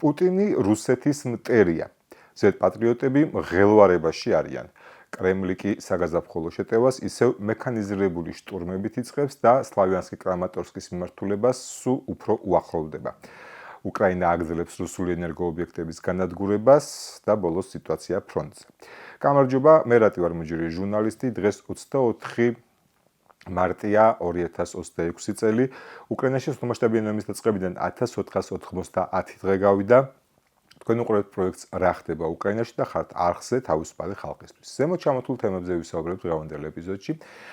პუტინი რუსეთის მტერია. ზედპატრიოტები მღელვარებაში არიან. კრემლი კი საგაზაფხულო შეტევას ისევ მექანიზირებული შტურმებით იწყებს და სლავიანსკი-კრამატორსკის მიმართულებას სულ უფრო უახლოვდება. უკრაინა აგრძელებს რუსული ენერგოობიექტების განადგურებას და ბოლოს სიტუაცია ფრონტზე. გამარჯობა, მე რატი ვარ მუჯური ჟურნალისტი, დღეს 24 მარტია 2026 წელი. უკრაინაში სრულმასშტაბიანი ომის დაწყებიდან 1490 დღე გავიდა. თქვენ უყურებთ პროექტს რა ხდება უკრაინაში და ხართ არხზე თავისუფალი ხალხისთვის. ზემოთ ჩამოთვლილ თემებზე ვისაუბრებთ დღევანდელ ეპიზოდში.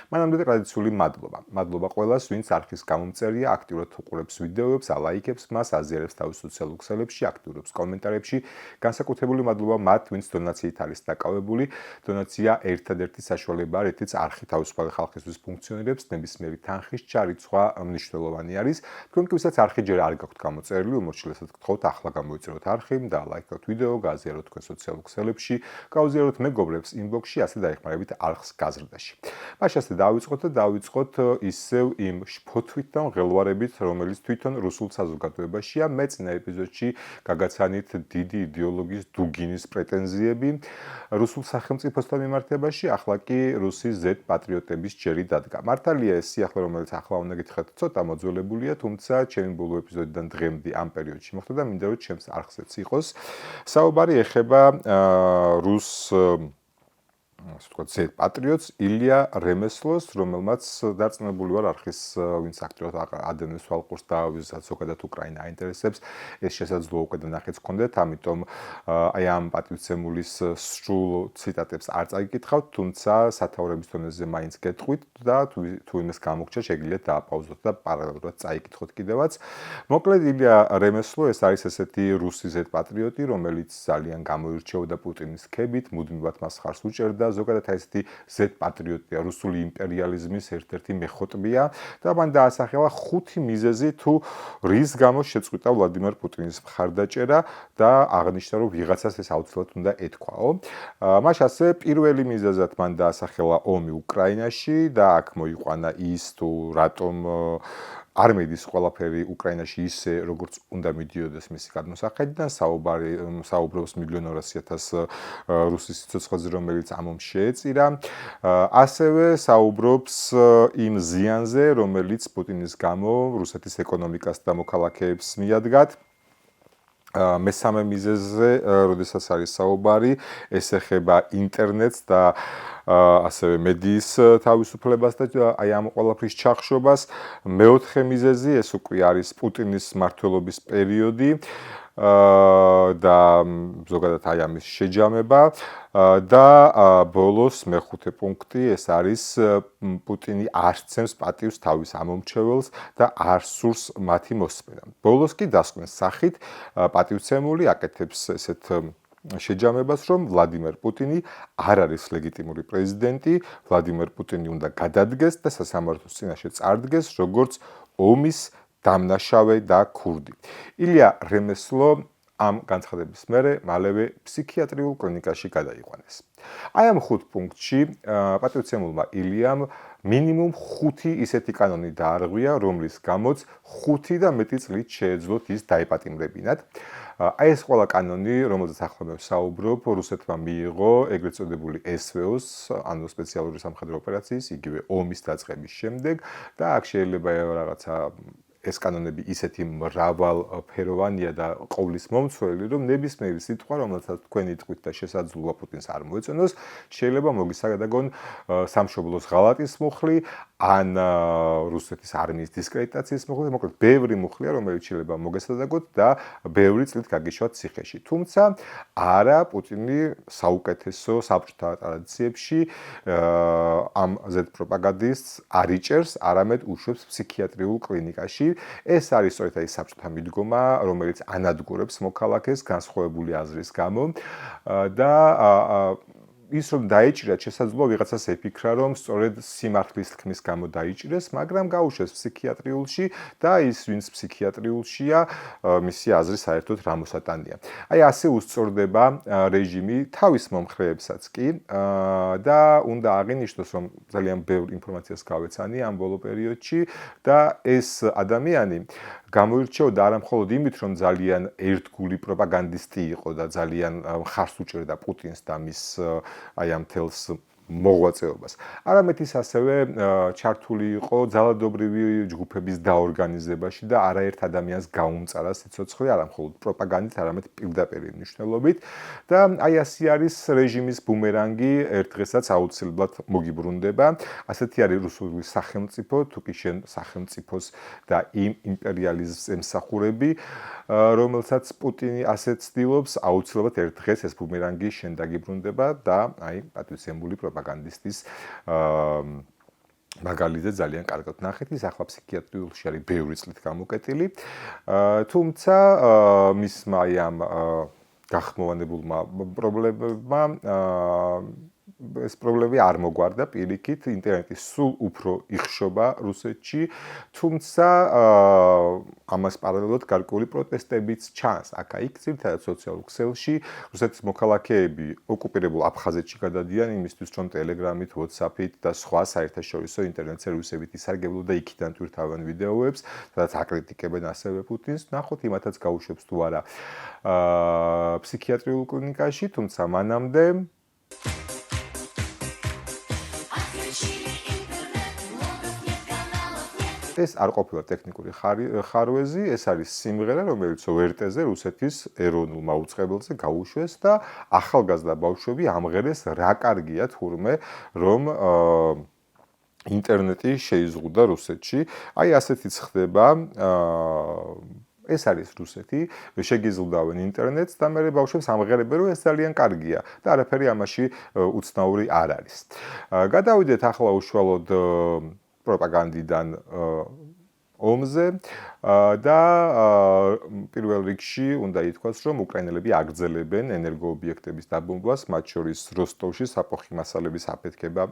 მანამდე ტრადიციული მადლობა. მადლობა ყველას, ვინც არხის გამომწერია, აქტიურად უყურებს ვიდეოებს, ალაიქებს მას, აზიარებს თავის სოციალურ ქსელებში, აქტიურობს კომენტარებში. განსაკუთრებული მადლობა მათ, ვინც დონაციით არის დაკავებული. დონაცია ერთადერთი საშუალებაა, რითიც არხი თავისუფალი ხალხისთვის ფუნქციონირებს, ნებისმიერი თანხის ჩარიცხვა მნიშვნელოვანი არის. თქვენ კი ვისაც არხი ჯერ არ გაქვთ გამოწერილი, უმორჩილესად გთხოვთ ახლა გამოიწეროთ არხი და ლაიქოთ ვიდეო, გააზიაროთ თქვენ სოციალურ ქსელებში, გაუზიაროთ მეგობრებს ინბოქსში, ასე დაეხმარებით არხს გაზრდაში. მაშასე დავიწყოთ ისევ იმ შფოთვით და მღელვარებით, რომელიც თვითონ რუსულ საზოგადოებაშია. მე წინა ეპიზოდში გაგაცანით დიდი იდეოლოგის დუგინის პრეტენზიები რუსულ სახელმწიფოსთან მიმართებაში, ახლა კი რუსის ზედპატრიოტების ჯერი დადგა. მართალია ეს სიახლე, რომელიც ახლა უნდა გითხრათ, ცოტა მოძველებულია, თუმცა ჩემი ბოლო ეპიზოდიდან დღემდე ამ პერიოდში მოხდა და მინდა რომ ჩემს არხზეც იყოს. საუბარი ეხება რუს ზედპატრიოტს ილია რემესლოს, რომელმაც დარწმუნებული ვარ არხის ვინც აქტიურად ადევნებს თვალყურს და ვისაც ზოგადად უკრაინა აინტერესებს, ეს შესაძლოა უკვე ნახეც გქონდეთ, ამიტომ აი ამ პატივცემულის სრულ ციტატებს არ წაიკითხავთ, თუმცა სათაურების დონეზე მაინც გეტყვით და თუ იმას გამოგჩა, შეგიძლიათ დააპაუზოთ და პარალელურად წაიკითხოთ კიდევაც. მოკლედ ილია რემესლო ეს არის ესეთი რუსი ზედპატრიოტი, რომელიც ძალიან გამოირჩეოდა პუტინის ქებით, მუდმივად მას ხარს უჭერდა. ზოგადად ესეთი ზედპატრიოტია, რუსული იმპერიალიზმის ერთ-ერთი მეხოტბია და მან დაასახელა 5 მიზეზი თუ რის გამო შეწყვიტა ვლადიმერ პუტინის მხარდაჭერა და აღნიშნა რომ ვიღაცას ეს აუცილებლად უნდა ეთქვაო. მაშასე პირველი მიზეზად მან დაასახელა ომი უკრაინაში და აქ მოიყვანა ის თუ რატომ არ მიდის ყველაფერი უკრაინაში ისე როგორც უნდა მიდიოდეს მისი გადმოსახედიდან, საუბრობს 1,200,000 რუსის სიცოცხლეზე, რომელიც ამ ომს შეეწირა. ასევე საუბრობს იმ ზიანზე, რომელიც პუტინის გამო რუსეთის ეკონომიკას და მოქალაქეებს მიადგათ. მესამე მიზეზზე, როდესაც არის საუბარი, ეს ეხება ინტერნეტს და ასევე მედიის თავისუფლებას და აი ამ ყველაფრის ჩახშობას. მეოთხე მიზეზი, ეს უკვე არის პუტინის მმართველობის პერიოდი და ზოგადად აი ამის შეჯამება და ბოლოს მეხუთე პუნქტი, ეს არის პუტინი არ სცემს პატივს თავის ამომრჩეველს და არ სურს მათი მოსმენა. ბოლოს კი დასკვნის სახით პატივცემული აკეთებს ესეთ შეჯამებას, რომ ვლადიმერ პუტინი არ არის ლეგიტიმური პრეზიდენტი, ვლადიმერ პუტინი უნდა გადადგეს და სასამართლოს წინაშე წარდგეს, როგორც ომის დამნაშავე და ქურდი. ილია რემესლო ამ განცხადების მერე მალევე ფსიქიატრიულ კლინიკაში გადაიყვანეს. აი ამ 5 პუნქტში პატივცემულმა ილიამ მინიმუმ 5 ისეთი კანონი დაარღვია, რომლის გამოც 5 და მეტი წლით შეეძლოთ ის დაეპატიმრებინათ. აი ეს ყველა კანონი, რომელზეც ახლა მე ვსაუბრობ, რუსეთმა მიიღო ეგრეთ წოდებული SVO-ს, ანუ სპეციალური სამხედრო ოპერაციის, იგივე ომის დაწყების შემდეგ და აქ შეიძლება რაღაცა ეს კანონები ისეთი მრავალფეროვანია და ყოვლის მომცველი, რომ ნებისმიერი სიტყვა, რომელსაც თქვენ იტყვით და შესაძლოა პუტინს არ მოეწონოს, შეიძლება მოგისაგაგონ სამშობლოს ღალატის მუხლი, ან რუსეთის არმიის დისკრედიტაციის მუხლი, მოკლედ ბევრი მუხლია, რომელიც შეიძლება მოგესადაგოთ და ბევრი წლით გაგიშვათ ციხეში. თუმცა არა პუტინი საუკეთესო საბჭოთა ტრადიციებში ამ ზედპროპაგანდისტს არ იჭერს, არამედ უშვებს ფსიქიატრიულ კლინიკაში. ეს არის სწორედ ის საბჭოთა მიდგომა, რომელიც ანადგურებს მოქალაქეს განსხვავებული აზრის გამო და ის რომ დაიჭირათ, შესაძლოა ვიღაცას ეფიქრა, რომ სწორედ სიმართლის თქმის გამო დაიჭირეს, მაგრამ გაუშვეს ფსიქიატრიულში და ის ვინც ფსიქიატრიულშია, მისი აზრი საერთოდ რამოსატანია. აი ასე უსწორდება რეჟიმი თავის მომხრეებსაც კი და უნდა აღინიშნოს, რომ ძალიან ბევრ ინფორმაციას გავეცანი ამ ბოლო პერიოდში და ეს ადამიანი გამოირჩეოდა არა მხოლოდ იმით, რომ ძალიან ერთგული პროპაგანდისტი იყო და ძალიან მხარს უჭერდა პუტინს და მის აი ამ თელს მოღვაწეობას. არამედ ის ასევე ჩართული იყო ძალადობრივი ჯგუფების დაორგანიზებაში და არაერთ ადამიანს გაუმწარა სიცოცხლე, არა მხოლოდ პროპაგანდით, არამედ პირდაპირ მნიშვნელობით და აი ასე არის რეჟიმის ბუმერანგი ერთ დღესაც აუცილებლად მოგიბრუნდება. ასეთი არის რუსული სახელმწიფო, თუ კი შენ სახელმწიფოს და იმ იმპერიალიზმს ემსახურები, რომელსაც პუტინი ასეთ ცდილობს, აუცილებლად ერთ დღეს ეს ბუმერანგი შენ დაგიბრუნდება და აი პატივცემული პროპაგანდისტის მაგალითად ძალიან კარგად ნახეთ, ის ახლა ფსიქიატრიულში არის ბევრი წლით გამოკეტილი. თუმცა მისმა აი ამ გახმოვანებულმა პრობლემებმა ეს პრობლემები არ მოგვარდა პირიქით, ინტერნეტი სულ უფრო იხშობა რუსეთში, თუმცა ამას პარალელურად გარკვეული პროტესტებიც ჩანს. აქა-იქ ძირითადად სოციალურ ქსელში რუსეთის მოქალაქეები ოკუპირებულ აფხაზეთში გადადიან იმისთვის, რომ ტელეგრამით, WhatsApp-ით და სხვა საერთაშორისო ინტერნეტ სერვისებით ისარგებლონ და იქიდან თვითთავენ ვიდეოებს, სადაც აკრიტიკებენ ასევე პუტინს. ნახოთ, იმათაც გაუშვებს თუ არა ფსიქიატრიულ კლინიკაში, თუმცა მანამდე ეს არ ყოფილა ტექნიკური ხარვეზი, ეს არის სიმღერა, რომელიც ORT-ზე რუსეთის ეროვნულ მაუწყებელზე გაუშვეს და ახალგაზრდა ბავშვები ამღერეს რა კარგია თურმე, რომ ინტერნეტი შეიზღუდა რუსეთში. აი ასეთიც ხდება ეს არის რუსეთი, შეგიზღუდავენ ინტერნეტს და მე ბავშვებს ამღერებენ, რომ ეს ძალიან კარგია და არაფერი ამაში უცნაური არ არის. გადავიდეთ ახლა უშუალოდ პროპაგანდიდან ომზე და პირველ რიგში უნდა ითქვას, რომ უკრაინელები აგრძელებენ ენერგოობიექტების დაბომბვას, მათ შორის როსტოვში საფოხი მასალების აფეთქება,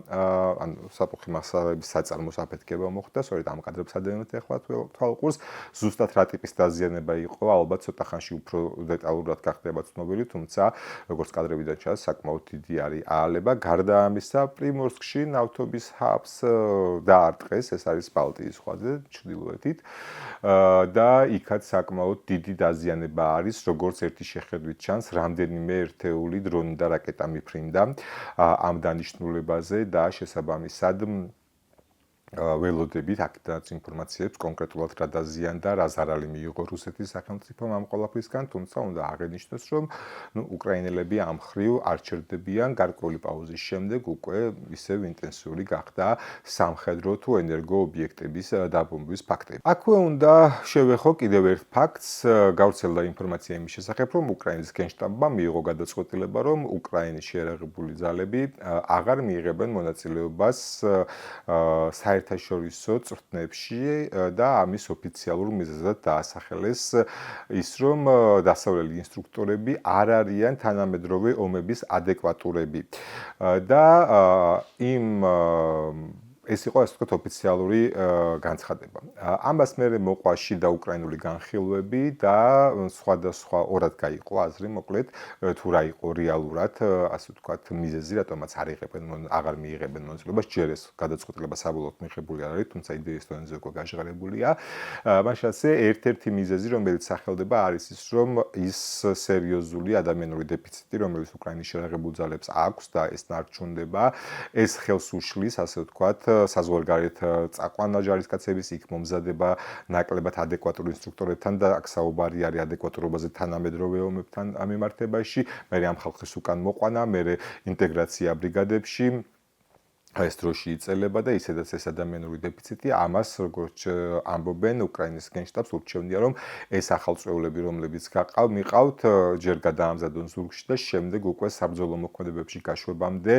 ანუ საფოხი მასალების საწარმოს აფეთქება მოხდა, სწორედ ამ კადრებს ადევნებთ ახლა თვალყურს. ზუსტად რა ტიპის დაზიანება იყო, ალბათ ცოტა ხანში უფრო დეტალურად გახდება ცნობილი, თუმცა როგორც კადრებიდან ჩანს, საკმაოდ დიდი არის აალება. გარდა ამისა, პრიმორსკში ნავთობის ჰაბს დაარტყეს, ეს არის ბალტიის ზღვაზე, ჩრდილოეთით. და იქაც საკმაოდ დიდი დაზიანება არის, როგორც ერთი შეხედვით ჩანს, რამდენიმე ერთეული დრონი და რაკეტა მიფრინდა ამ დანიშნულებაზე და შესაბამისად ველოდებით აქედან ინფორმაციებს კონკრეტულად რა დაზიანდა, რა ზარალი მიიღო რუსეთის სახელმწიფომ ამ ყველაფრისგან, თუმცა უნდა აღენიშნოს, რომ უკრაინელები ამ მხრივ არ ჩერდებიან, გარკვეული პაუზის შემდეგ უკვე ისევ ინტენსიური გახდა სამხედრო თუ ენერგოობიექტების დაბომბვის ფაქტები. აქვე უნდა შევეხო კიდევ ერთ ფაქტს, გავრცელდა ინფორმაცია იმის შესახებ, რომ უკრაინის გენშტაბმა მიიღო გადაწყვეტილება, რომ უკრაინის შეიარაღებული ძალები აღარ მიიღებენ მონაწილეობას საერთაშორისო წვრთნებში და ამის ოფიციალურ მიზეზად დაასახელეს ის, რომ დასავლელი ინსტრუქტორები არ არიან თანამედროვე ომების ადეკვატურები და ეს იყო ასე ვთქვათ ოფიციალური განცხადება. ამას მერე მოყვა შიდა უკრაინული განხილვები და სხვადასხვა ორად გაიყო აზრი, მოკლედ თუ რა იყო რეალურად, ასე ვთქვათ, მიზეზი, რატომაც აღარ მიიღებენ მონაწილეობას, ჯერ ეს გადაწყვეტილება საბოლოოდ მიღებული არ არის, თუმცა იდეის დონეზე უკვე გაჟღერებულია. მაშასე ერთ-ერთი მიზეზი, რომელიც სახელდება, არის ის, რომ ის სერიოზული ადამიანური დეფიციტი, რომელიც უკრაინის შეიარაღებულ ძალებს აქვს და ეს ნარჩუნდება, ეს ხელს უშლის, ასე ვთქვათ, საზღვარგარეთ წაყვანა ჯარისკაცების იქ მომზადება ნაკლებად ადეკვატურ ინსტრუქტორებთან და აქ საუბარი არის ადეკვატურობაზე თანამედროვე ომებთან მიმართებაში, მე ამ ხალხის უკან მოყვანა, მე ინტეგრაცია ბრიგადებში ეს დროში იწელება და ისედაც ეს ადამიანური დეფიციტი, ამას როგორც ამბობენ უკრაინის გენშტაბს ურჩევნია, რომ ეს ახალწვეულები, რომლებიც მიყავთ, ჯერ გადაამზადონ ზურგში და შემდეგ უკვე საბრძოლო მოქმედებებში გაშვებამდე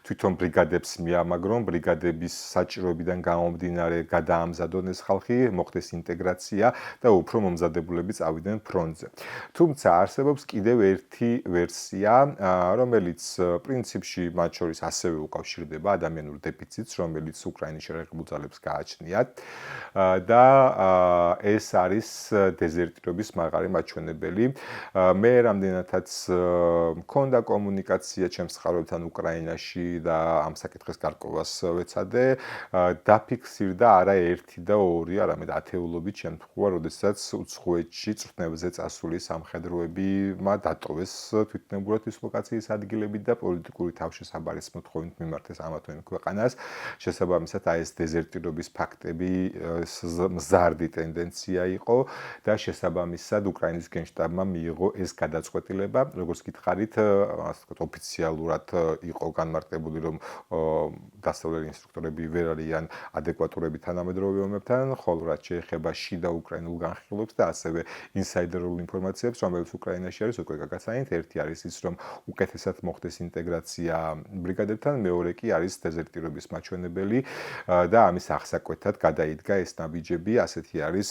თვითონ ბრიგადებს მიამაგრონ, ბრიგადების საჭიროებიდან გამომდინარე გადაამზადონ ეს ხალხი, მოხდეს ინტეგრაცია და უფრო მომზადებულები წავიდნენ ფრონტზე. თუმცა არსებობს კიდევ ერთი ვერსია, რომელიც პრინციპში მათ შორის ასევე უკავშირდება ადამიანურ უკრაინულ დეფიციტს, რომელიც უკრაინის შერეღებულ ძალებს გააჩნიათ და ეს არის დეზერტირობის მაღალი მაჩვენებელი. მე რამდენადაც მქონდა კომუნიკაცია ჩემს ხარობთან უკრაინაში და ამ საკითხის გარკვევას ვეცადე, დაფიქსირდა არა ერთი და ორი, არამედ ათეულობით შემთხვევა, როდესაც უცხოეთში წვრთნებზე წასული სამხედროებმა დატოვეს თვითნებურად დისლოკაციის ადგილები და პოლიტიკური თავშესაბარის მოთხოვნით მიმართეს ამა თუ იმ ქვეყანას. შესაბამისად, ეს დეზერტირობის ფაქტები მზარდი ტენდენცია იყო და შესაბამისად უკრაინის გენშტაბმა მიიღო ეს გადაწყვეტილება, როგორც გითხარით, ასე ვთქვათ, ოფიციალურად იყო განმარტებული, რომ დასავლელი ინსტრუქტორები ვერ არიან ადეკვატურები თანამედროვე ომებთან, ხოლო რაც შეეხება შიდა უკრაინულ განხილვებს და ასევე ინსაიდერულ ინფორმაციებს, რომელიც უკრაინაში არის, უკვე გაგაცანით. ერთი არის ის, რომ უკეთესად მოხდეს ინტეგრაცია ბრიგადებთან, მეორე კი არის დეზერტირების მაჩვენებელი და ამის აღსაკვეთად გადაიდგა ეს ნაბიჯები, ასეთი არის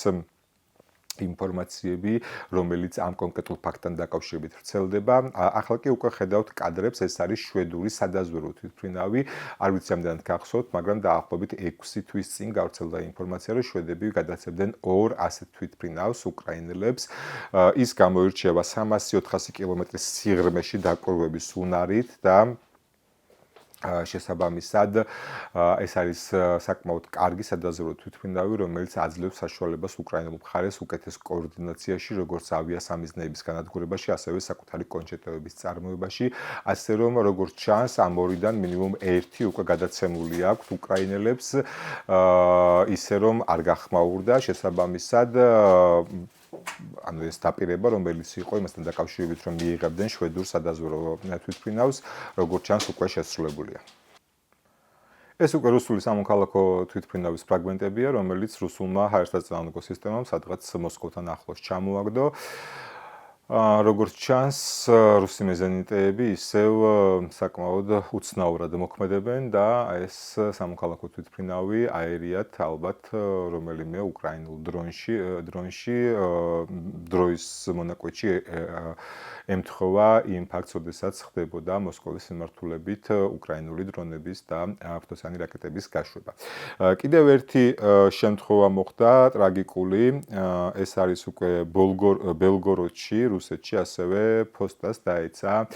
ინფორმაციები, რომელიც ამ კონკრეტულ ფაქტთან დაკავშირებით ვრცელდება. ახლა კი უკვე ხედავთ კადრებს, ეს არის შვედური სადაზვერვო თვითმფრინავი. არ ვიცი ამდენად გახსოვთ, მაგრამ დაახლოებით 6 თვის წინ გავრცელდა ინფორმაცია, რომ შვედები გადაცემდნენ 2 ასეთ თვითმფრინავს უკრაინელებს. ის გამოირჩევა 300-400 კილომეტრის სიღრმეში დაკვირვების უნარით და შესაბამისად ეს არის საკმაოდ კარგი სადაზვერვო თვითმფრინავი, რომელიც აძლევს საშუალებას უკრაინულ მხარეს უკეთეს კოორდინაციაში, როგორც ავიასამიზნეების განადგურებაში, ასევე საკუთარი კონჩეტოების წარმოებაში, ასე რომ როგორც ჩანს, ამ ორიდან მინიმუმ ერთი უკვე გადაცემული აქვს უკრაინელებს, ისე რომ არ გახმაურდა, შესაბამისად ანუ ეს დაპირება, რომელიც იყო იმასთან დაკავშირებით, რომ მიიღებდნენ შვედურ სადაზვერვო თვითმფრინავს, როგორც ჩანს, უკვე შესრულებულია. ეს უკვე რუსული სამოქალაქო თვითმფრინავის ფრაგმენტებია, რომელიც რუსულმა ჰაერსაწინააღმდეგო სისტემამ სადღაც მოსკოვთან ახლოს ჩამოაგდო. როგორც ჩანს, რუსი მეზენიტეები ისევ საკმაოდ უცნაურად მოქმედებენ და ეს სამოქალაქო თვითმფრინავი აერიათ ალბათ რომელიმე უკრაინულ დრონში დროის მონაკვეთში ემთხვევა იმ ფაქტს, როდესაც ხდებოდა მოსკოვის მიმართულებით უკრაინული დრონების და ავტოსანი რაკეტების გაშვება. კიდევ ერთი შემთხვევა მოხდა ტრაგიკული, ეს არის უკვე ბელგოროდში, რუსეთში, ასევე ფოსტას დაეცა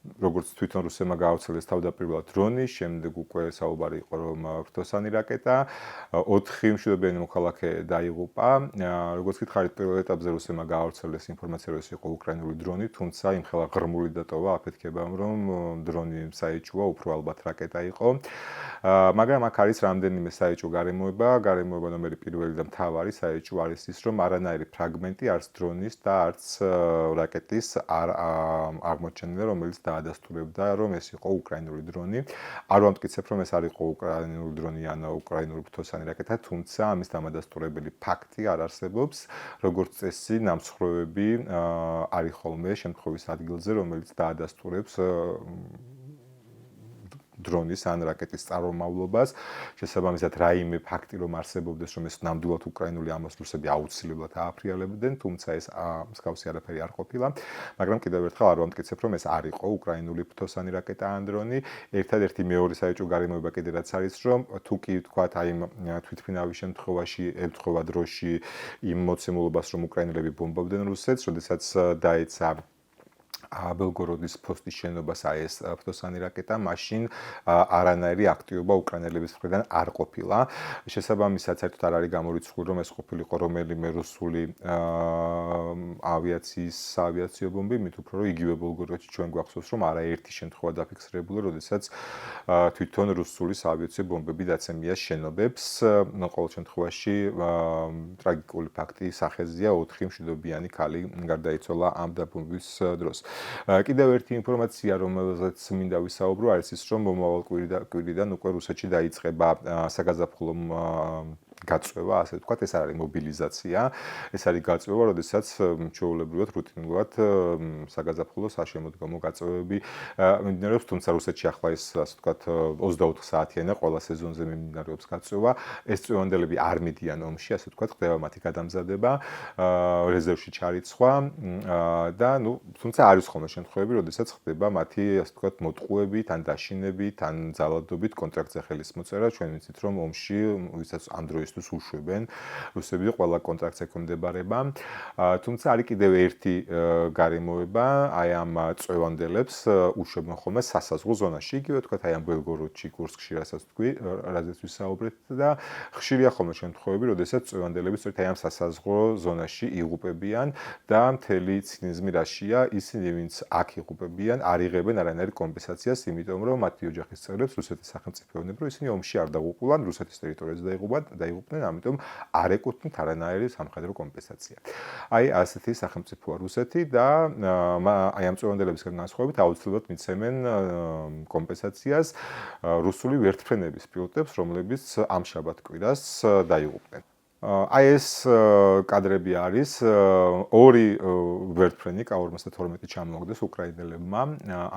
როგორც თვითონ რუსებმა გაავრცელეს თავდაპირველად დრონი, შემდეგ უკვე საუბარი იყო, რომ ფრთოსანი რაკეტა, 4 მშვიდობიანი მოქალაქე დაიღუპა. როგორც გითხარით, პირველ ეტაპზე რუსებმა გაავრცელეს ინფორმაცია, რომ ეს იყო უკრაინული დრონი, თუმცა იმხელა ღრმული დატოვა აფეთქებამ, რომ დრონი საეჭვო, უფრო ალბათ რაკეტა იყო. მაგრამ აქ არის რამდენიმე საეჭვო გარემოება ნომერი 1 და მთავარი საეჭვო არის ის, რომ არანაირი ფრაგმენტი არც დრონის და არც რაკეტის არ აღმოჩენილა, რომელიც დაადასტურებდა, რომ ეს იყო უკრაინული დრონი. არ ვამტკიცებ, რომ ეს არ იყო უკრაინული დრონი ან უკრაინული ფრთოსანი რაკეტა, თუმცა ამის დამადასტურებელი ფაქტი არ არსებობს. როგორც წესი, ნამსხვრევები არის ხოლმე შემთხვევის ადგილზე, რომელიც დაადასტურებს დრონის ან რაკეტის წარმომავლობას. შესაბამისად, რაიმე ფაქტი რომ არსებობდეს, რომ ეს ნამდვილად უკრაინული ამას რუსები აუცილებლად ააფრიალებდნენ, თუმცა ეს მსგავსი არაფერი არ ყოფილა. მაგრამ კიდევ ერთხელ არ ვამტკიცებ, რომ ეს არ იყო უკრაინული ფრთოსანი რაკეტა ან დრონი. ერთადერთი მეორე საეჭვო გარემოება კიდე რაც არის, რომ თუ კი ვთქვათ, აი თვითმფრინავის შემთხვევაში ემთხვევა დროში იმ მოცემულობას, რომ უკრაინელები ბომბავდნენ რუსეთს, როდესაც დაეცა ბელგოროდის ფოსტის შენობას ეს ფრთოსანი რაკეტა, მაშინ არანაირი აქტივობა უკრაინელების მხრიდან არ ყოფილა. შესაბამისად, საერთოდ არ არის გამორიცხული, რომ ეს ყოფილიყო რომელიმე რუსული ავიაციის საავიაციო ბომბი, მით უფრო რომ იგივე ბელგოროდში ჩვენ გვახსოვს, რომ არაერთი შემთხვევა დაფიქსირებული, როდესაც თვითონ რუსული საავიაციო ბომბები დაცემია შენობებს. ყოველ შემთხვევაში ტრაგიკული ფაქტი სახეზეა, 4 მშვიდობიანი ქალი გარდაიცვალა ამ დაბომბვის დროს. კიდევ ერთი ინფორმაცია, რომელზეც მინდა ვისაუბრო, არის ის, რომ მომავალ კვირიდან უკვე რუსეთში დაიწყება საგაზაფხულო გაწვევა, ასე ვთქვათ, ეს არ არის მობილიზაცია, ეს არის გაწვევა, როდესაც ჩვეულებრივად რუტინულად საგაზაფხულო საშემოდგომო გაწვევები მიმდინარეობს, თუმცა რუსეთში ახლა ეს, ასე ვთქვათ, 24 საათიანია ყველა სეზონზე მიმდინარეობს გაწვევა. ეს წვევანდელები არ მიდიან ომში, ასე ვთქვათ, ხდება მათი გადამზადება, რეზერვში ჩარიცხვა და თუმცა არის ხოლმე შემთხვევები, როდესაც ხდება მათი, ასე ვთქვათ, მოტყუებით, ან დაშინებით, ან ძალადობით კონტრაქტზე ხელის მოწერა. ჩვენ ვიცით, რომ ომში, ვისაც ამ დროისთვის უშვებენ, რუსები ყველა კონტრაქტს ექვემდებარება. თუმცა არის კიდევ ერთი გარემოება, აი ამ წვევანდელებს უშვებენ ხოლმე სასაზღვრო ზონაში, იგივე ვთქვათ, აი ამ ბელგოროდში, კურსკში, რასაც თქვი, რაზეც ვისაუბრეთ და ხშირია ხოლმე შემთხვევები, როდესაც წვევანდელები სწორედ აი ამ სასაზღვრო ზონაში იღუპებიან და მთელი ცინიზმი რაშია, ისინი ვინც აქ იღუპებიან, არ იღებენ არანაირ კომპენსაციას, იმიტომ რომ მათი ოჯახის წევრებს რუსეთის სახელმწიფოებდნენ, რომ ისინი ომში არ დაღუპულან, რუსეთის ტერიტორიაზე დაიღუპნენ, ამიტომ არ ეკუთვნით არანაირი სამხედრო კომპენსაცია. აი ასეთი სახელმწიფოა რუსეთი და აი ამ წვევანდებისგან განსხვავებით აუცილებლად მიცემენ კომპენსაციას რუსული ვერტმფრენების პილოტებს, რომლებიც ამ შაბათ-კვირას დაიღუპნენ. აი ეს კადრები არის ორი ვერტმფრენი K-52 ჩამოაგდეს უკრაინელებმა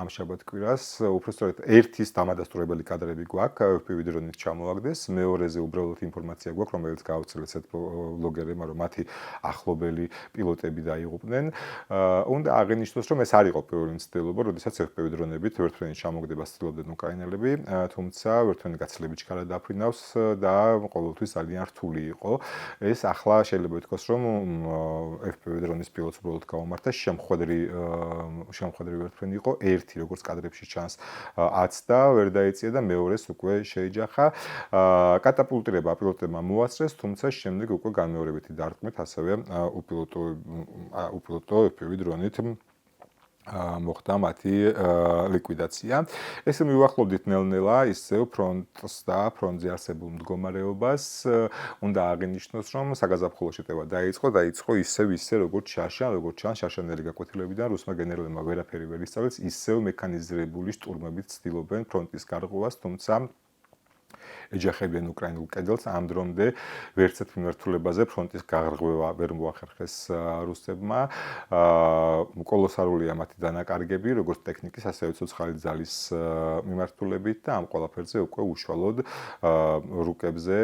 ამ შაბათ-კვირას, უბრალოდ ერთის დამადასტურებელი კადრები გვაქვს, FPV დრონით ჩამოაგდეს, მეორეზე უბრალოდ ინფორმაცია გვაქვს, რომელიც გაავრცელეს ბლოგერებმა, რომ მათი ახლობელი პილოტები დაიღუპნენ. უნდა აღინიშნოს, რომ ეს არ იყო პირველი მცდელობა, როდესაც FPV დრონებით ვერტმფრენი ჩამოგდებას ცდილობდნენ უკრაინელები, თუმცა ვერტმფრენი გაცილებით ჩქარად დაფრინავს და ყოველთვის ძალიან რთული იყო. ეს ახლა შეიძლება ითქვას, რომ FPV დრონის პილოტს უბრალოდ გაუმართა შემხვედრი ვერტმფრენი იყო, ერთი როგორც კადრებში ჩანს აცდა, ვერ დაეწია და მეორეს უკვე შეიჯახა. კატაპულტირება პილოტებმა მოასწრეს, თუმცა შემდეგ უკვე განმეორებითი დარტყმით ასევე უპილოტო FPV დრონით მოხდა მათი ლიკვიდაცია. ესე მივახლოვდით ნელ-ნელა ისევ ფრონტს და ფრონტზე არსებულ მდგომარეობას. უნდა აღინიშნოს, რომ საგაზაფხულო შეტევა დაიწყო ისე როგორც შარშანელი გაკვეთილებიდან რუსმა გენერალებმა ვერაფერი ვერ ისწავლეს, ისევ მექანიზირებული შტურმებით ცდილობენ ფრონტის გარღვევას, თუმცა ეჯახებიან უკრაინულ კედელს, ამ დრომდე ვერცერთ მიმართულებაზე ფრონტის გარღვევა ვერ მოახერხეს რუსებმა. კოლოსალურია მათი დანაკარგები, როგორც ტექნიკის, ასევე ცოცხალი ძალის მიმართულებით და ამ ყველაფერზე უკვე უშუალოდ რუკებზე,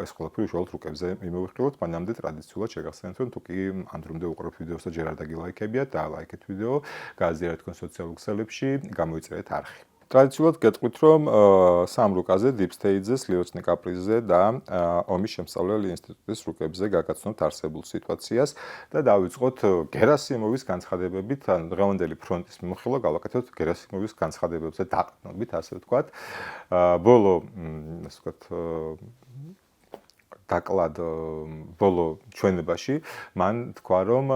ეს ყველაფერი უშუალოდ რუკებზე მიმოვიხილოთ. მანამდე ტრადიციულად შეგახსენებთ, რომ თუ კი ამ დრომდე უყურებთ ვიდეოს და ჯერ არ დაგილაიქებიათ, დაალაიქეთ ვიდეო, გააზიარეთ თქვენ სოციალურ ქსელებში, გამოიწერეთ არხი. ტრადიციულად გეტყვით, რომ სამ რუკაზე, Deep State-ზე, Slivochny Kaprizze და ომის შემსწავლელი ინსტიტუტის რუკებზე გაგაცნობთ არსებულ სიტუაციას და დავიწყოთ გერასიმოვის განცხადებებით, ან დღევანდელი ფრონტის მიმოხილვა გავაკეთოთ გერასიმოვის განცხადებებზე დაყრდნობით, ასე ვთქვათ. ბოლო, ასე ვთქვათ, დაკლად ბოლო ჩვენებაში მან თქვა, რომ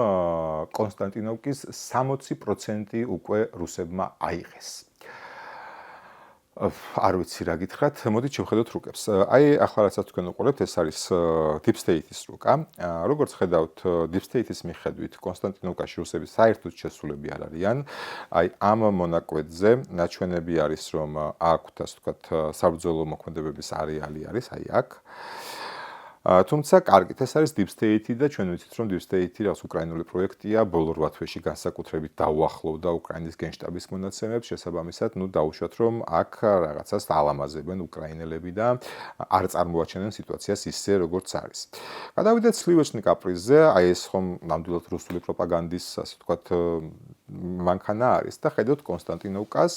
კონსტანტინოვკის 60% უკვე რუსებმა აიღეს. არ ვიცი რა გითხრათ, მოდით შევხედოთ რუკებს. აი, ახლა რასაც თქვენ უყურებთ, ეს არის Deep State-ის რუკა. როგორც ხედავთ, Deep State-ის მიხედვით, კონსტანტინოვკაში რუსები საერთოდ შესულები არ არიან. აი, ამ მონაკვეთზე ნაჩვენები არის, რომ აქვთ, ასე ვთქვათ, საბრძოლო მოქმედებების არეალი არის, აი აქ. თუმცა კარგით, ეს არის Deep State და ჩვენ ვიცით, რომ Deep State რაც უკრაინული პროექტია, ბოლო 8 თვეში განსაკუთრებით დაუახლოვდა უკრაინის გენშტაბის მონაცემებს, შესაბამისად, დაუშვათ, რომ აქ რაღაცას ალამაზებენ უკრაინელები და არ წარმოაჩენენ სიტუაციას ისე, როგორც არის. გადავიდეთ Slivochny Kaprizze, აი ეს ხომ ნამდვილად რუსული პროპაგანდის, ასე ვთქვათ, მანქანა არის და ხედავთ კონსტანტინოვკას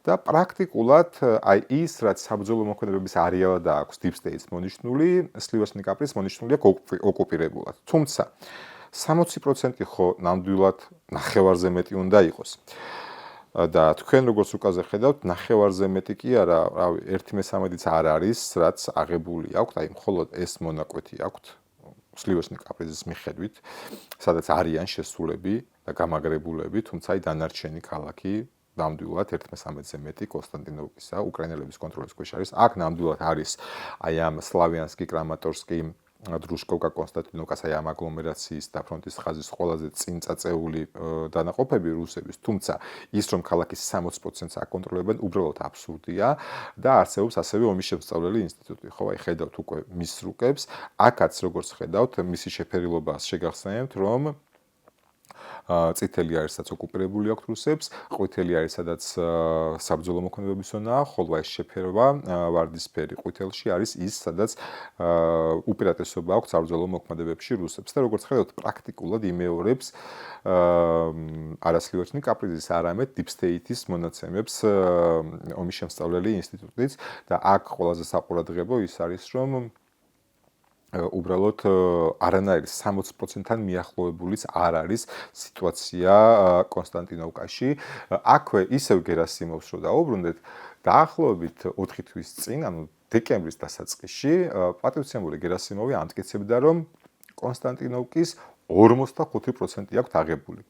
და პრაქტიკულად აი ის, რაც საბრძოლო მოქმედებების არეალად აქვს Deep State-ს მონიშნული, Slivochny Kaprizze მონიშნულია ოკუპირებულად. თუმცა 60% ხო ნამდვილად ნახევარზე მეტი უნდა იყოს. და თქვენ როგორც უკაზე ხედავთ, ნახევარზე მეტი კი არა, რავი, 1/13-იც არ არის, რაც აღებული აქვს, აი მხოლოდ ეს მონაკვეთი აქვს Slivochny Kaprizze-ის მიხედვით, სადაც არიან შესულები და გამაგრებულები, თუმცა აი დანარჩენი ქალაქი ნამდვილად 1/13-ზე მეტი კონსტანტინოვკისა უკრაინელების კონტროლის ქვეშ არის. აქ ნამდვილად არის აი ამ Slavyanski, Kramatorski დრუშკოვკა კონსტანტინოვკას აი ამ აგლომერაციის და ფრონტის ხაზის ყველაზე წინ წაწეული დანაყოფები რუსების, თუმცა ის რომ ქალაქის 60%-ს აკონტროლებენ, უბრალოდ აბსურდია და არსებობს ასევე ომის შემსწავლელი ინსტიტუტი. ხო, აი ხედავთ უკვე მის რუკებს, აქაც როგორც ხედავთ, მისი შეფერილობას შეგახსენებთ, რომ წითელი არის, სადაც ოკუპირებული აქვს რუსებს, ყვითელი არის, სადაც საბრძოლო მოქმედებების ზონაა, ხოლო ეს შეფერვა ვარდისფერი ყვითელში არის ის, სადაც უპირატესობა აქვს საბრძოლო მოქმედებებში რუსებს. და როგორც ხედავთ, პრაქტიკულად იმეორებს არა სლივერჩნი კაპრიზის, არამედ Deep State-ის მონაცემებს ომის შემსწავლელი ინსტიტუტიც და აქ ყველაზე საყურადღებო ის არის, რომ უბრალოდ არანაირი 60%-თან მიახლოებულიც არ არის სიტუაცია კონსტანტინოვკაში. აქვე ისევ გერასიმოვს რო დაუბრუნდეთ, დაახლოებით 4 თვის წინ, ანუ დეკემბრის დასაწყისში, პატრიცემული გერასიმოვი ამტკიცებდა, რომ კონსტანტინოვკის 45% აქვს აღებული.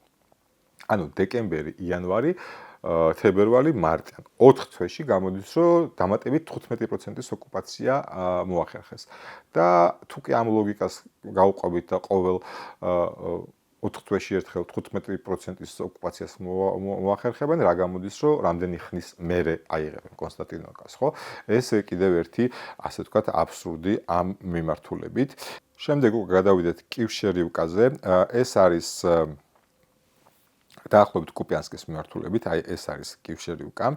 ანუ დეკემბერი, იანვარი, თებერვალი, მარტი. 4 თვეში გამოდის, რომ დამატებით 15%-ის ოკუპაცია მოახერხეს. და თუ კი ამ ლოგიკას გავყვებით და ყოველ 4 თვეში ერთხელ 15%-ის ოკუპაციას მოახერხებენ, რა გამოდის, რომ რამდენი ხნის მერე აიღებენ კონსტანტინოვკას, ხო? ეს კიდევ ერთი, ასე ვთქვათ, აბსურდი ამ მიმართულებით. შემდეგ უკვე გადავიდეთ კივშერიუკაზე. ეს არის დაახლოებით კუპიანსკის მიმართულებით, აი ეს არის კივშერიუკა.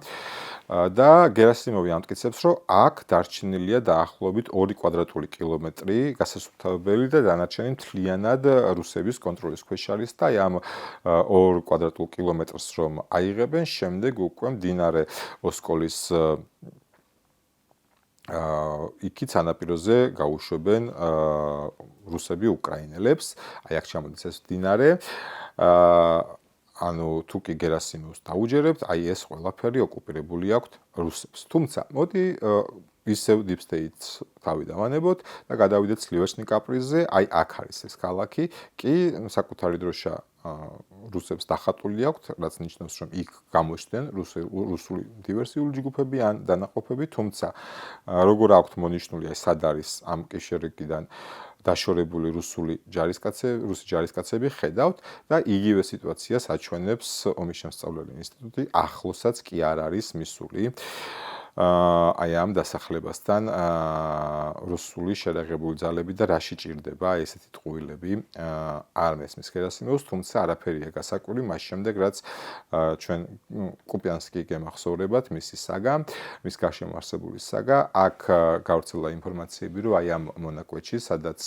და გერასიმოვი ამტკიცებს, რომ აქ დარჩენილია დაახლოებით 2 კვადრატული კილომეტრი გასასუფთავებელი და დანარჩენი მთლიანად რუსების კონტროლის ქვეშ არის და აი ამ 2 კვადრატულ კილომეტრს რომ აიღებენ, შემდეგ უკვე მდინარე ოსკოლის იქით სანაპიროზე გაუშვებენ რუსები უკრაინელებს. აი აქ ჩამოდის ეს მდინარე. ანუ თუ კი გერასიმოვს დაუჯერებთ, აი ეს ყველაფერი ოკუპირებული აქვს რუსებს. თუმცა, მოდი ისევ Deep State-ს თავი დავანებოთ და გადავიდეთ სლივერჩნი კაპრიზზე. აი აქ არის ეს ქალაქი, კი საკუთარი დროშა რუსებს დახატული აქვს, რაც ნიშნავს, რომ იქ გამოჩნდნენ რუსული დივერსიული ჯგუფები ან დანაყოფები, თუმცა როგორ აქვთ მონიშნული, აი სად არის ამ კიშერიკიდან დაშორებული რუსი ჯარისკაცები ხედავთ და იგივე სიტუაციას აჩვენებს ომის შემსწავლელი ინსტიტუტი, ახლოსაც კი არ არის მისული აი ამ დასახლებასთან რუსული შერაღებული ძალები და რაში ჭირდება ესეთი ტყუილები არ მესმის გერასიმოვს, თუმცა არაფერია გასაკვირი მას შემდეგ, რაც ჩვენ კუპიანსკი გემახსოვრებათ მისი საგა, მის გარშემო არსებული საგა, აქ გავრცელდა ინფორმაციები, რომ აი ამ მონაკვეთში, სადაც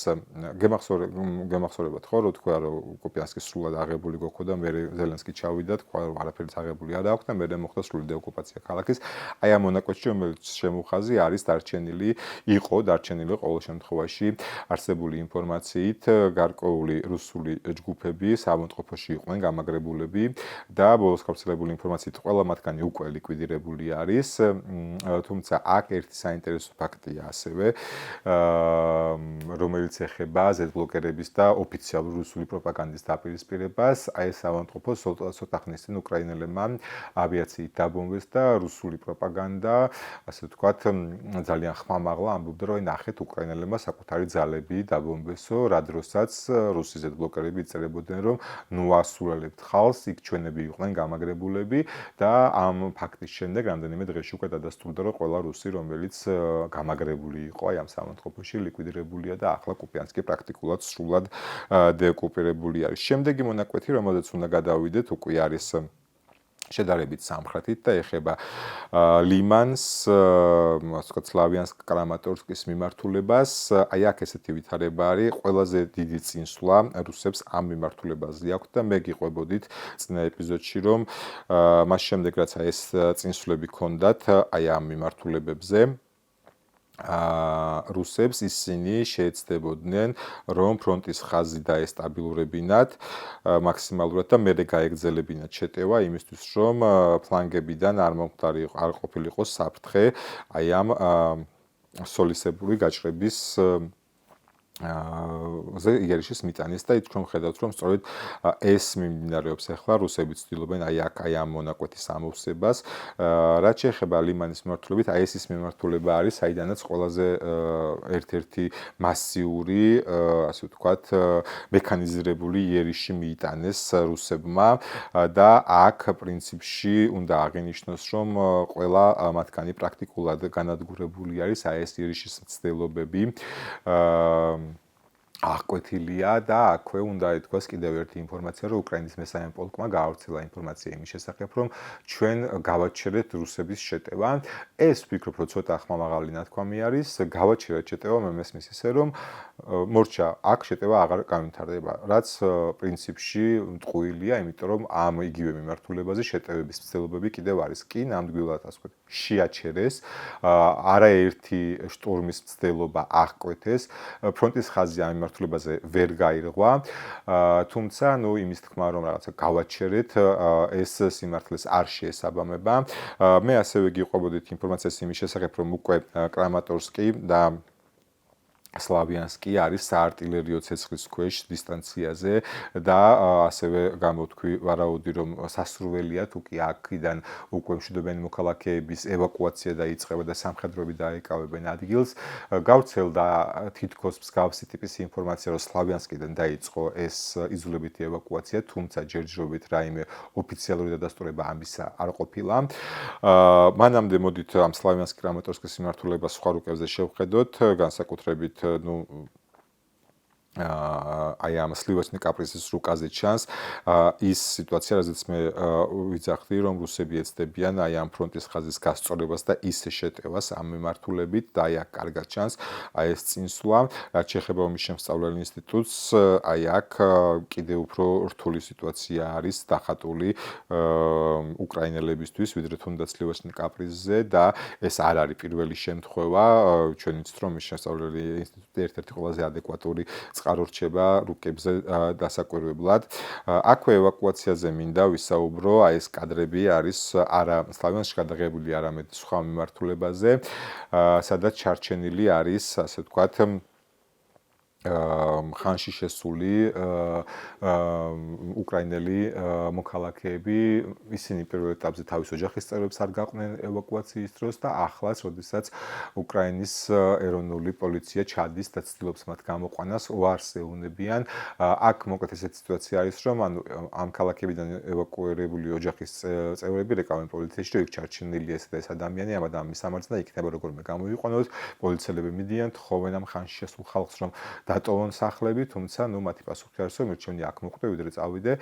გემახსოვრებათ ხო, რომ თქვა, რომ კუპიანსკი სრულად აღებული გქონდა და მე ზელენსკი ჩავიდა, თქვა, რომ არაფერიც აღებული არ აქვს და მე მოხდა სრული დეოკუპაცია ქალაქის. აი ამ მონაკვეთში რომელიც შემოხაზი არის დარჩენილი ყოველ შემთხვევაში არსებული ინფორმაციით გარკვეული რუსული ჯგუფები სამონტყოფოში იყვნენ გამაგრებულები და ბოლოს გავრცელებული ინფორმაციით ყველა მათგანი უკვე ლიკვიდირებული არის, თუმცა აქ ერთი საინტერესო ფაქტია ასევე, რომელიც ეხება Z-ბლოკერების და ოფიციალური რუსული პროპაგანდის დაპირისპირებას. აი ეს სამონტყოფო ცოტა ხნის წინ უკრაინელებმა ავიაციით დაბომბეს და რუსული პროპაგანდა ასე ვთქვათ, ძალიან ხმამაღლა ამბობდა, რომ ნახეთ უკრაინელებმა საკუთარი ძალები დაბომბესო, რა დროსაც რუსი Z-ბლოკერები იწერებოდნენ, რომ ნუ ასრულებთ ხალხს, იქ ჩვენები იყვნენ გამაგრებულები და ამ ფაქტის შემდეგ რამდენიმე დღეში უკვე დადასტურდა, რომ ყველა რუსი, რომელიც გამაგრებული იყო აი ამ სამონტყოფოში, ლიკვიდირებულია და ახლა კუპიანსკი პრაქტიკულად სრულად დეოკუპირებული არის. შემდეგი მონაკვეთი, რომელზეც უნდა გადავიდეთ, უკვე არის შედარებით სამხრეთით და ეხება ლიმანს, ასე ვთქვათ, სლავიანსკ-კრამატორსკის მიმართულებას. აი აქ ესეთი ვითარება არის, ყველაზე დიდი წინსვლა რუსებს ამ მიმართულებაზე აქვს და მე გიყვებოდით წინა ეპიზოდში, რომ მას შემდეგ რაც ეს წინსვლები ჰქონდათ აი ამ მიმართულებებზე, რუსებს ისინი შეეცდებოდნენ, რომ ფრონტის ხაზი დაესტაბილურებინათ მაქსიმალურად და მერე გაეგრძელებინათ შეტევა იმისთვის, რომ ფლანგებიდან არ ყოფილიყო საფრთხე აი ამ სოლისებური გაჭრების ზე იერიშის მიტანის და თქვენ ხედავთ რომ სწორედ ეს მიმდინარეობს ახლა რუსები ცდილობენ აი ამ მონაკვეთის ამოვსებას რაც შეეხება ლიმანის მიმართულებით აი ეს ის მიმართულება არის საიდანაც ყველაზე ერთ-ერთი მასიური ასე ვთქვათ მექანიზირებული იერიში მიიტანეს რუსებმა და აქ პრინციპში უნდა აღინიშნოს რომ ყველა მათგანი პრაქტიკულად განადგურებული არის აი ეს იერიშის მცდელობები აღკვეთილია და აქვე უნდა ითქვას კიდევ ერთი ინფორმაცია, რომ უკრაინის მესამე პოლკმა გაავრცელა ინფორმაცია იმის შესახებ, რომ ჩვენ გავაჩერეთ რუსების შეტევა. ეს ვფიქრობ, რომ ცოტა ხმამაღალი ნათქვამი არის. გავაჩერეთ შეტევა, მე მესმის ისე, რომ მორჩა, აქ შეტევა აღარ განვითარდება, რაც პრინციპში მტყუილია, იმიტომ რომ ამ იგივე მიმართულებაზე შეტევების მცდელობები კიდევ არის. კი, ნამდვილად ასე ვთქვათ, შეაჩერეს, არაერთი შტურმის მცდელობა აღკვეთეს, ფრონტის ხაზი ამ მიმართულებაზე ვერ გაირღვა, თუმცა, იმის თქმა, რომ რაღაცა გავაჩერეთ, ეს სიმართლეს არ შეესაბამება. მე ასევე გიყვებოდით ინფორმაციას იმის შესახებ, რომ უკვე კრამატორსკი და სლავიანსკი არის საარტილერიო ცეცხლის ქვეშ დისტანციაზე და ასევე გამოვთქვი ვარაუდი რომ სასურველია თუ კი აქედან უკვე მშვიდობიანი მოქალაქეების ევაკუაცია დაიწყება და სამხედროები დაეკავებენ ადგილს გავრცელდა თითქოს მსგავსი ტიპის ინფორმაცია რომ სლავიანსკიდან დაიწყო ეს იზოლებითი ევაკუაცია თუმცა ჯერჯერობით რაიმე ოფიციალური დადასტურება ამისა არ ყოფილა მანამდე მოდით ამ სლავიანსკი კრამატორსკის მიმართულებას სხვა რუკებზე შევხედოთ განსაკუთრებით აი ამ სლივოსნი კაპრიზის რუკაზე ჩანს ის სიტუაცია რაზეც მე ვიძახდი რომ რუსები ეცდებიან აი ამ ფრონტის ხაზის გასწორებას და ისე შეტევას ამ მიმართულებით და აი აქ კარგად ჩანს აი ეს წინსვლა რაც შეეხება ომის შემსწავლელ ინსტიტუტს აი აქ კიდევ უფრო რთული სიტუაცია არის დახატული უკრაინელებისთვის ვიდრე თუნდაც სლივოსნი კაპრიზზე და ეს არ არის პირველი შემთხვევა ჩვენ ვიცით რომ ომის შემსწავლელი ინსტიტუტი ერთ-ერთი ყველაზე ადეკვატური წყარო რჩება რუკებზე დასაკვირვებლად. აქვე ევაკუაციაზე მინდა ვისაუბრო, აი ეს კადრები არის არა სლავიანსკში გადაღებული, არამედ სხვა მიმართულებაზე, სადაც ჩარჩენილი არის, ასე ვთქვათ, ხანში შესული უკრაინელი მოქალაქეები ისინი პირველ ეტაპზე თავის ოჯახის წევრებს არ გაყვნენ ევაკუაციის დროს და ახლაც როდესაც უკრაინის ეროვნული პოლიცია ჩადის და ცდილობს მათ გამოყვანას უარს ეუბნებიან აქ მოკლედ ესეთი სიტუაცია არის რომ ანუ ამ ქალაქებიდან ევაკუირებული ოჯახის წევრები რეკავენ პოლიციაში რომ იქ ჩარჩენილი ეს და ეს ადამიანი ამ ადამიანის სამართლად იქნება როგორმე გამოიყვანოთ პოლიციელები მიდიან თხოვენ ამ ხანში შესულ ხალხს რომ დატოვონ სახლები, თუმცა მათი პასუხი არის, რომ მირჩევნია აქ მოხვდე, ვიდრე წავიდე,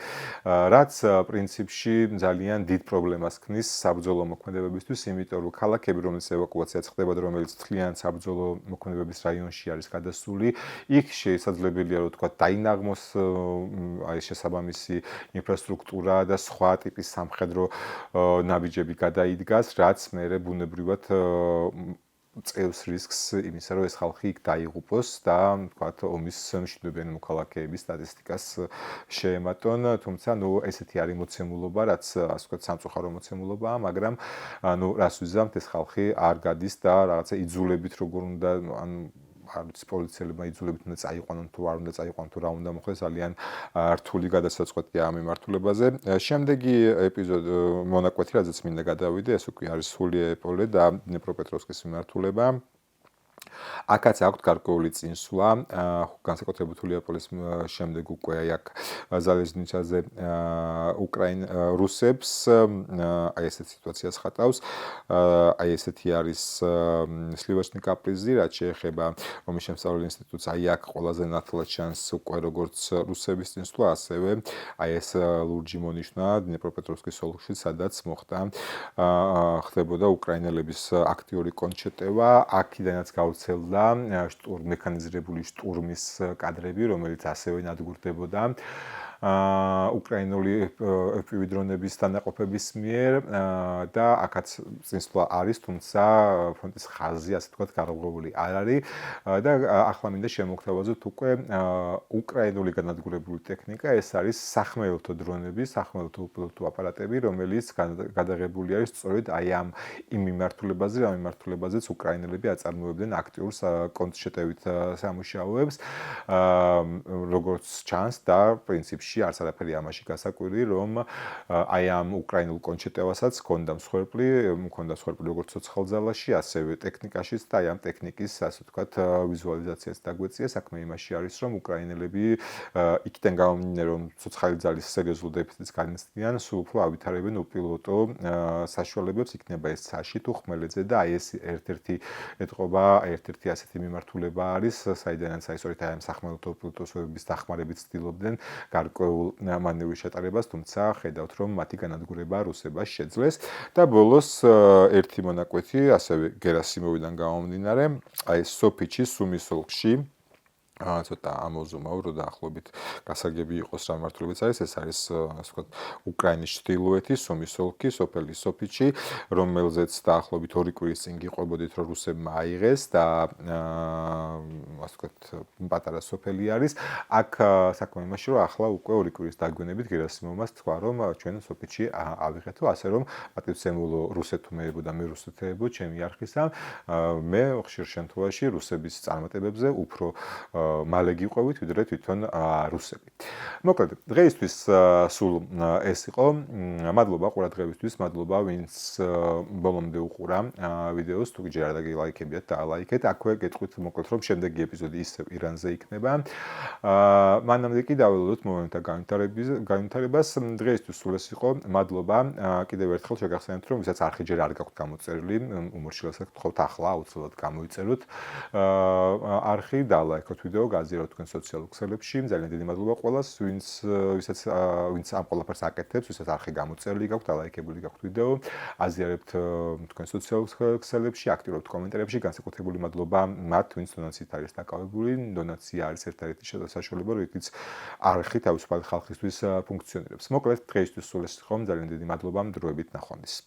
რაც პრინციპში ძალიან დიდ პრობლემას ქმნის საბრძოლო მოქმედებებისთვის, იმიტომ რომ ქალაქები, რომელიც ევაკუაცია ხდება და რომელიც თლიან საბრძოლო მოქმედებების რაიონში არის გადასული, იქ შესაძლებელია, რომ თქვა, დაინაღმოს აი შესაბამისი ინფრასტრუქტურა და სხვა ტიპის სამხედრო ნაბიჯები გადაიდგას, რაც მერე ბუნებრივად წევს რისკს იმისა, რომ ეს ხალხი იქ დაიღუპოს და თქვათ ომის მშვიდობიანი მოქალაქეების სტატისტიკას შეემატონ, თუმცა ესეთი არის მოცემულობა, რაც ასე ვთქვათ სამწუხარო მოცემულობაა, მაგრამ რას ვიზამთ ეს ხალხი არ გადის და რაღაცა იძულებით როგორ უნდა არის პოლიციელებმა იძულებით უნდა წაიყვანონ თუ არ უნდა წაიყვანონ თუ რა უნდა მოხდეს ძალიან რთული გადასაწყვეტია ამ მიმართულებაზე. შემდეგი ეპიზოდი მონაკვეთი რაზეც მინდა გადავიდე, ეს უკვე არის სულიეპოლე და დნეპროპეტროვსკის მიმართულება. აქაც აქვს გარკვეული წინსვლა, განსაკუთრებით სულიეპოლის შემდეგ უკვე აი აქ ზალეჟნიჩაზე რუსებს აი ესეთ სიტუაციას ხატავს. აი ესეთი არის სლივოსნი კაპრიზი, რაც შეეხება ომის შემსწავლელ ინსტიტუტს, აი აქ ყველაზე ნათლად ჩანს უკვე როგორც რუსების წინსვლა, ასევე აი ეს ლურჯი მონიშნა დნეპროპეტროვსკის ოლქში, სადაც მოხდა ხდებოდა უკრაინელების აქტიური კონჩეტევა, აქედანაც გავრცელდა მექანიზირებული შტურმის კადრები, რომელიც ასევე ნადგურდებოდა. უკრაინული FPV დრონების დანაყოფების მიერ და აქაც წინსვლა არის, თუმცა ფრონტის ხაზი, ასე ვთქვათ, გარღვეული არ არის და ახლა მინდა შემოგთავაზოთ უკვე უკრაინული განადგურებული ტექნიკა, ეს არის სახმელეთო დრონები, სახმელეთო უპილოტო აპარატები, რომელიც გადაღებული არის სწორედ აი ამ იმ მიმართულებაზე, ამ მიმართულებაზეც უკრაინელები აწარმოებდნენ აქტიურ კონტრშეტევით სამუშაოებს, როგორც ჩანს და პრინციპში არც არაფერი ამაში გასაკვირი, რომ აი ამ უკრაინულ კონტრშეტევასაც ჰქონდა მსხვერპლი როგორც ცოცხალძალაში, ასევე ტექნიკაშიც და აი ამ ტექნიკის, ასე ვთქვათ, ვიზუალიზაციას დაგვეწია. საქმე იმაში არის, რომ უკრაინელები იქიდან გამომდინარე, რომ ცოცხალი ძალის სერიოზულ დეფიციტს განიცდიან, სულ უფრო ავითარებენ უპილოტო საშუალებებს, იქნება ეს საში თუ ხმელეთზე და აი ეს ერთ-ერთი ეტყობა, ერთ-ერთი ასეთი მიმართულება არის, საიდანაც აი სწორედ აი ამ სახმელეთო უპილოტოსების დახმარებით ცდილობდნენ გარკვეულ მანევრის ჩატარებას, თუმცა ხედავთ, რომ მათი განადგურება რუსებას შეძლეს და ბოლოს ერთი მონაკვეთი, ასევე გერასიმოვიდან გამომდინარე, აი სოფიჩის სუმის ოლქში ცოტა ამოზომავ, რომ დაახლოებით გასაგები იყოს რა მართლებიც არის, ეს არის, ასე ვთქვათ, უკრაინის ჩრდილოეთის სუმის ოლქი, სოფელი სოფიჩი, რომელზეც დაახლოებით 2 კვირის წინ გიყვებოდით, რომ რუსებმა აიღეს და ასე ვთქვათ, პატარა სოფელი არის. აქ საქმე იმაში, რომ ახლა უკვე 2 კვირის დაგვიანებით გერასიმოვმა თქვა, რომ ჩვენ სოფიჩი ავიღეთო, ასე რომ პატივცემულო რუსეთუმეებო და მე რუსეთეებო, ჩემი არხისა, მე ხშირ შემთხვევაში რუსების წარმატებებზე უფრო მალე გიყვებით, ვიდრე თვითონ რუსები. მოკლედ, დღეისთვის სულ ეს იყო. მადლობა ყურადღებისთვის, მადლობა ვინც ბოლომდე უყურა ვიდეოს, თუ ჯერ არ დაგილაიქებიათ და ალაიქეთ. აქვე გეტყვით მოკლედ, რომ შემდეგი ეპიზოდი ისევ ირანზე იქნება. მანამდე კი დაველოდოთ მომენტთა განვითარებას. დღეისთვის სულ ეს იყო. მადლობა. კიდევ ერთხელ შეგახსენებთ, რომ ვისაც არხი ჯერ არ გაქვთ გამოწერილი, უმორჩილესად გთხოვთ ახლა აუცილებლად გამოიწეროთ არხი და ლაიქოთ ვიდეო, გააზიაროთ თქვენ სოციალურ ქსელებში. ძალიან დიდი მადლობა ყველას, ვინც ამ ყველაფერს აკეთებს, ვისაც არხი გამოწერილი გაქვთ, ლაიქებული გაქვთ ვიდეო, აზიარებთ თქვენ სოციალურ ქსელებში, აქტიურობთ კომენტარებში, განსაკუთრებული მადლობა მათ, ვინც დონაციით არის დაკავებული. დონაცია არის ერთ-ერთი საშუალება, რითიც არხი თავისუფალი ხალხისთვის ფუნქციონირებს. მოკლედ, დღეისთვის სულ ეს იყო. ძალიან დიდი მადლობა, დროებით ნახვამდის.